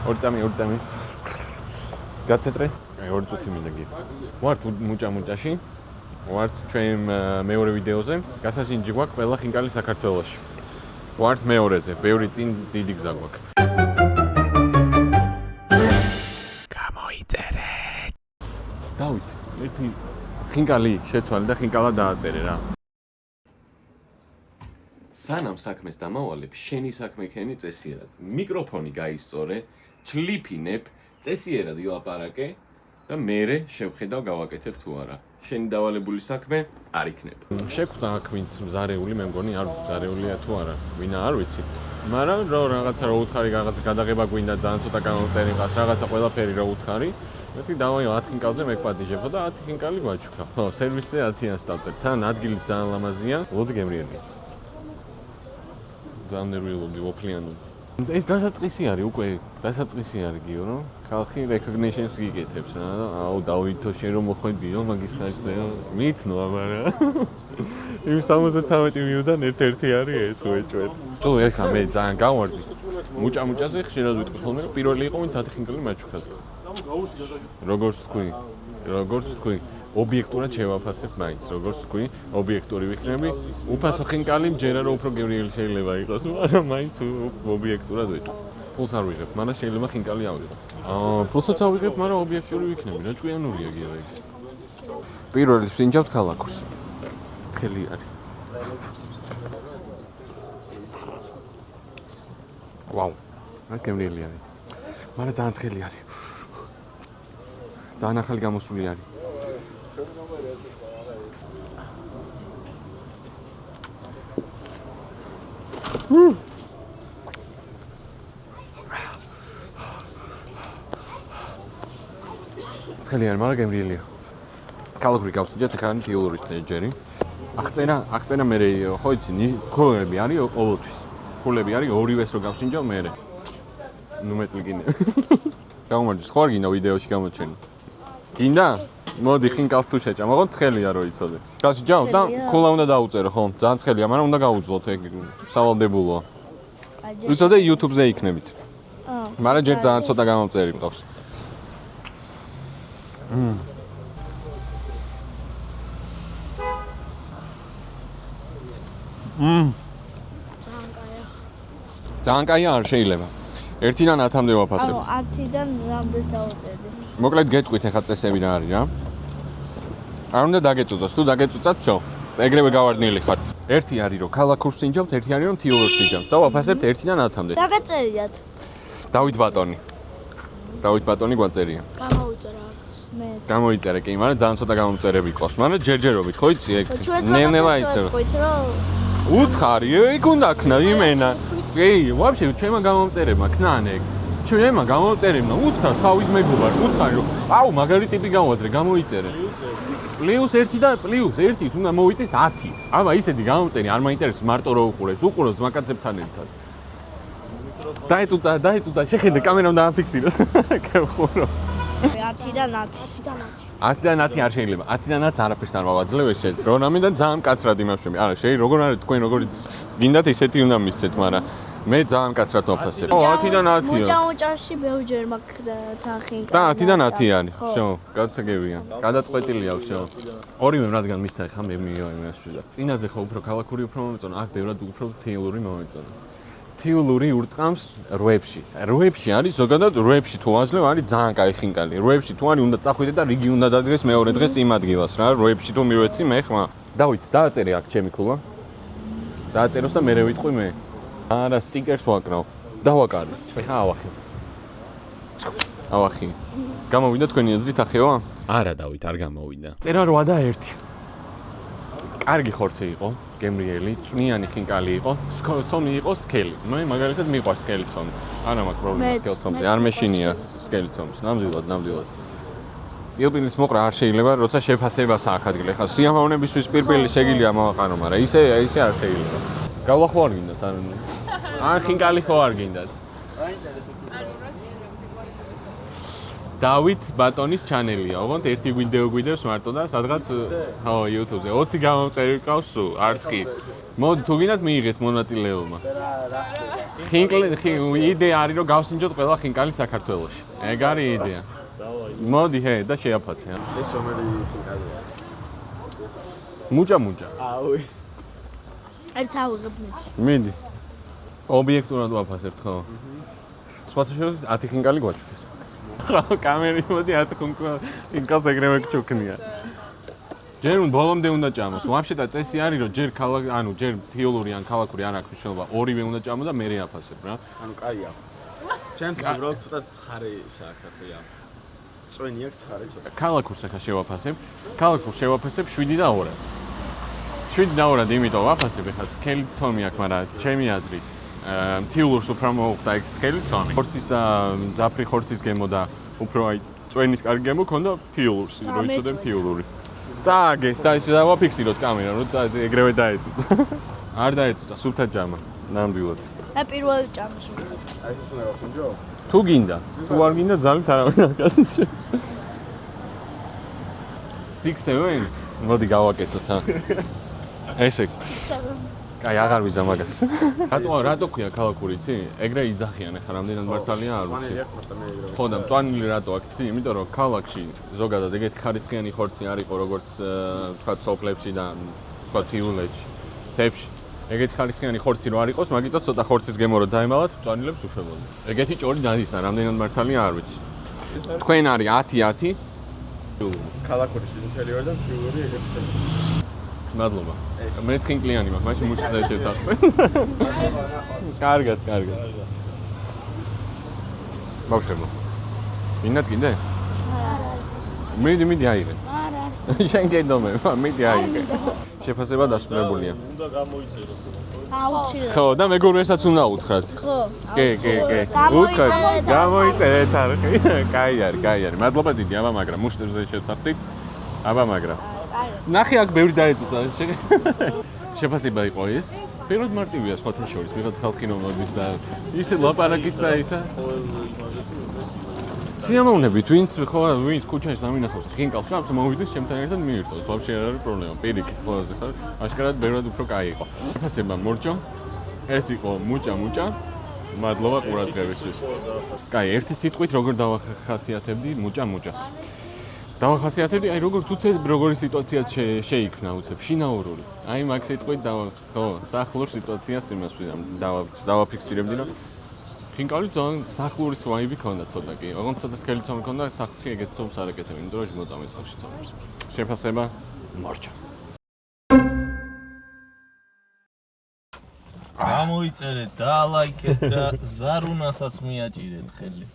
ორი წამი. გაცეტრე? აი, ორი წუთი მინდა გიგ. ვართ მუჭა-მუჭაში. ვართ ჩვენ მეორე ვიდეოზე. გასაშინჯი გვაქვს ყველა ხინკალი საქართველოში. ვართ მეორეზე, ბევრი წინ დიდი გზა გვაქვს. გამოიწერეთ. დავით, ერთი ხინკალი შეცვალე და ხინკალა დააწერე რა. სანამ საქმეს დამავალებ, შენი საქმე ქენი წესიერად. მიკროფონი გაისწორე, ჩლიფინებ, წესიერად ილაპარაკე და მერე შევხედავ გავაკეთებ თუ არა. შენი დავალებული საქმე არ იქნება. შეგვდა აქ ვინც მზარეული, მე მგონი არ მზარეულია თუ არა. ვინა არ ვიცი. მაგრამ რაღაცა რო უთხარი, რაღაც გადაღება გვინდა, ძალიან ცოტა გამოვწერი ყავს, რაღაცა ყველაფერი რო უთხარი. მეთქი დავაი 10 ხინკალზე მეკპადიჟებ და 10 ხინკალი ვაჩუქა. ხო, სერვისზე 10-იანს დავწერ. თან ადგილი ძალიან ლამაზია. ლოდი გემრიელი. ძალიან ნერვიულობდი, ვოფლიანობდი. ეს დასაწყისი არის უკვე, დასაწყისი არის გიო, ხალხი recognition-ს გიგეთებს რა. აუ დავითო შენ რომ მოხვედიო მაგის ხალხზე. მიცნო აბარა. იმ 73 მიუდან ერთ-ერთი არის ეს უეჭვე. თუ ეხლა მე ძალიან გავარდი. მუჭა-მუჭაზე ხშირად ვიტყვი ხოლმე, რომ პირველი იყო ვინც 10 ხინკალი მაჩუქად. როგორც თქვი, ობიექტურად შევაფასებ მაინც, როგორც თქვი, ობიექტური ვიქნები, უფასო ხინკალი მჯერა რომ უფრო გემრიელი შეიძლება იყოს, მაგრამ მაინც ობიექტურად ვიტყვი. ფულს არ ვიღებ, მაგრამ შეიძლება ხინკალი ავიღო. ფულსაც ავიღებ, მაგრამ ობიექტური ვიქნები, რა ჭკვიანურია გია ეგ. პირველი სინჯავთ ქალაქურს. ცხელი არის. ვაუ, რა გემრიელი არის. მაგრამ ძალიან ცხელი არის. ძალიან ახალი გამოსული არის. ცხელი არის, მაგრამ გემრიელია. კალორიები გავსჯათ ხან თიულური ჯერი. აღწერა მე ხო იცი, ქულები არის ყოველთვის. ქულები არის ორივეს რო გავსინჯავ მე. ნუ მეტლიგინე. გამომარჯოს, ხო არ გინდა ვიდეოში გამოჩენი? გინდა? მოდი ხინკალს თუ შეჭამ, მაგრამ ცხელია რო იცოდე. გასჯავ და ქულა უნდა დაუწერო, ხო? ძალიან ცხელია, მაგრამ უნდა გაუძლოთ ეგ სავალდებულოა. იცოდე YouTube-ზე იქნებით. მაგრამ ჯერ ძალიან ცოტა გამომწერი მყავს. ძალიან კაია არ შეიძლება. 1-დან 10-მდე ვაფასებ. 10-დან რამდენს დავუწერდი? მოკლედ გეტყვით ახლა წესები რა არის რა. არ უნდა დაგეწუწოს, თუ დაგეწუწათ, всё. ეგრევე გავარდნილი ხართ. ერთი არის რომ ქალაქურს სინჯავთ, ერთი არის რომ თიულურს სინჯავთ. და ვაფასებთ 1-დან 10-მდე. დაგაწერიათ. დავით ბატონი გვაწერია. გამოვიწერა ახს. მე. გამოიწერე კი, მაგრამ ძალიან ცოტა გამომწერები ყავს. მაგრამ ჯერჯერობით ხო იცი ეგ. ნელა ისე. უთხარი, ეგ უნდა ქნა იმენა. კი, ვაფშე ჩემმა გამომწერებმა ქნან ეგ. ჩემმა გამომწერებმა უთხარ ხავის მეგობარ, უთხარი რომ აუ მაგარი ტიპი გამოვაწერე, გამოიწერე. პლუს 1 და პლუს 1 თუნდა მოვიტეს 10. აბა ისეთი გამომწერი არ მაინტერესებს მარტო რო უყურებს, უყუროს მაკაცებთან ერთად. დაეწუდა, შეხედე კამერამ დააფიქსიროს. გეხურო. 10-დან 10. 10-დან 10 არ შეიძლება. 10-დან 10 არაფერს არ მოვაძლევ ესე. რო ნამდვილად ძალიან მკაცრად იმავშები. არა, როგორ არის თქვენ როგორიც გინდათ ისეთი უნდა მისცეთ, მაგრამ მე ძალიან მკაცრად ვაფასებ. 10-დან 10-ია. მუჭა-მუჭაში ბევრჯერ მაგ ხინკალი. და 10-დან 10 არის. всё, გასაგებია. გადაწყვეტილია всё. ორივე რადგან მისცა ხა მე მიიღო. წინაზე ხო უფრო ქალაქური უფრო მომეწონა, აქ ბევრად უფრო თიულური მომეწონა. თიულური ურტყამს როებში. როებში არის ზოგადად როებში თუ აძლევ არის ძალიან კაი ხინკალი. როებში თუ არის უნდა წახვიდე და რიგი უნდა დადგეს მეორე დღეს იმ ადგილას რა. როებში თუ მივეცი მე ხმა. დავით, დააწერე აქ ჩემი ქულა. დააწეროს და მე ვიტყვი მე. არა, სტიკერს ვაკრავ. დავაკარებ. ხა ავახი. გამოვიდა თქვენი აზრით ახევა? არა, დავით, არ გამოვიდა. წერა 8 და 1. კარგი ხორცი იყო, გემრიელი, წვნიანი ხინკალი იყო, ცომი იყო სკელი. მე მაგალითად მიყვარს სკელი ცომი. არა მაქვს პრობლემა სკელი ცომზე, არ მეშინია სკელი ცომს. ნამდვილად. პირპილის მოყრა არ შეიძლება, როცა შეფასებას აქვს ადგილი. ხა სიამოვნებისთვის პირპილი შეგიძლია მოვაყარო, მაგრამ ისე არ შეიძლება. გავლა ხო არ გინდათ, ან ხინკალი ხო არ გინდათ? დავით ბატონის ჩანელია. ოღონდ ერთი ვიდეო გვიდევს მარტო და სადღაც ხო YouTube-ზე 20 გამომწერი ყავს სულ, არც კი. მოდი თუ გინდათ მიიღეთ მონაწილეობა. იდეა არის რომ გავსინჯოთ ყველა ხინკალი საქართველოში. ეგ არის იდეა. მოდი ჰე და შეაფასე. ეს რომელი სინკალია? მუჭა. აუი. ერთ ავიღებ მეც. მიდი. ობიექტურად ვაფასებ ხო? სხვათა შორის 10 ხინკალი გვაჩვენეს. ხო, კამერით მოდი 10 ხინკალს ეგრევე გჩუქნია. ჯერ ბოლომდე უნდა ჭამოს. ვაფშეტა წესი არის რომ ჯერ ჯერ თიოლური ან ქალაქური არ აქვს მნიშვნელობა. ორივე უნდა ჭამო და მერე აფასებ რა. ანუ კაია. ჩემთვის უბრალოდ ცოტა ცხარე საერთოდ ამ. წვენი აქვს ცხარე ცოტა. ქალაქურს ახლა შევაფასებ. ქალაქურს შევაფასებ 7 და 2. 7 და 2 იმიტომ ვაფასებ ახლა სკელი ცომი აქვს, მაგრამ ჩემი აზრით თიულურს უფრო მოუხდა ეგ სკელი ცომი. ხორცის და ზაფრი ხორცის გემო და უფრო აი წვენის კარგი გემო ქონდა თიულურს, რო იცოდე თიულური. წააგე და ისე დავაფიქსიროთ კამერა, რომ ეგრევე დაეწუწა. არ დაეწუწა, სულთა ჯამა, ნამდვილად. მე პირველი ჭამს. აი ეს უნდა გავხუნჯო? თუ გინდა, თუ არ გინდა ძალით არავინ არ გასცე. 6-7 მოდი გავაკეთოთ ა. ესე. კაი, აღარ ვიზა მაგას. რატო ქვია ქალაქური იცი? ეგრე იძახიან ახლა რამდენად მართალია არ ვიცი. ხო და მწვანილი რატო აქ იცი? იმიტომ რომ ქალაქში ზოგადად ეგეთი ხარისხიანი ხორცი არ იყო როგორც თქვა სოფლებში და თქვა თიულეთში, თებში. ეგეთი ხარისხიანი ხორცი რო არ იყოს, მაგიტო ცოტა ხორცის გემო რო დაემალათ, მწვანილებს უშვებოდნენ. ეგეთი ჭორი დადისთან, რამდენად მართალია არ ვიცი. თქვენ არის 10-10. ქალაქური შინმთელი ვარ და თიულური ეგეთი. მადლობა. მეც ხინკლიანი მაქვს, მაშინ მუშაობ შევთანხმდით. კარგად. ბავშვებო. მინდათ კიდე? მიდი აიღე. არა. შენ გედომე, მიდი აიღე. შეფასება დასრულებულია. უნდა გამოიწერო. აუცილებლად. ხო, და მეგობრებსაც უნდა უთხრათ. ხო. კი. უთხრათ. გამოიწერეთ არხი. კაი არის. მადლობა დიდი, აბა მაგრამ მუშტებზე შევთანხმდით. აბა მაგრამ. ნახე აქ ბევრი დაეწუწა. შეფასება იყო ეს. პირველად მარტივია სხვათა შორის, ვიღაც ხალხი νομების და ისე ლაპარაკის და ისა. სიამოვნებით, ვინც ქუჩაში დამინახავს ხინკალს, შამს მოვიდეს ჩემთან ერთად მიირთოს. ვაფშე არ არის პრობლემა. პირიქით ყველაზე ხარ. აშკარად ბევრად უფრო კაი იყო. შეფასება მორჭო. ეს იყო მუჭა. მადლობა ყურადღებისთვის. კაი, ერთი სიტყვით როგორ დავახასიათებდი მუჭას. დავახასიათებდი, აი როგორც უცებ როგორი სიტუაცია შეიქმნა უცებ შინაურული. აი მაგ სიტყვით ხო, სახლურ სიტუაციას იმას დავაფიქსირებდი, რომ ხინკალი ძალიან სახლური ვაიბი ქონდა ცოტა კი. ოღონდ ცოტა სკელი ცომი ქონდა, სახლში ეგეთ ცომს არ ეკეთებ, იმიტომ რომ მოწამე სახლში ცომებს. შეფასება მორჭა. გამოიწერეთ და ლაიქეთ და ზარუნასაც მიაჭირეთ ხელი.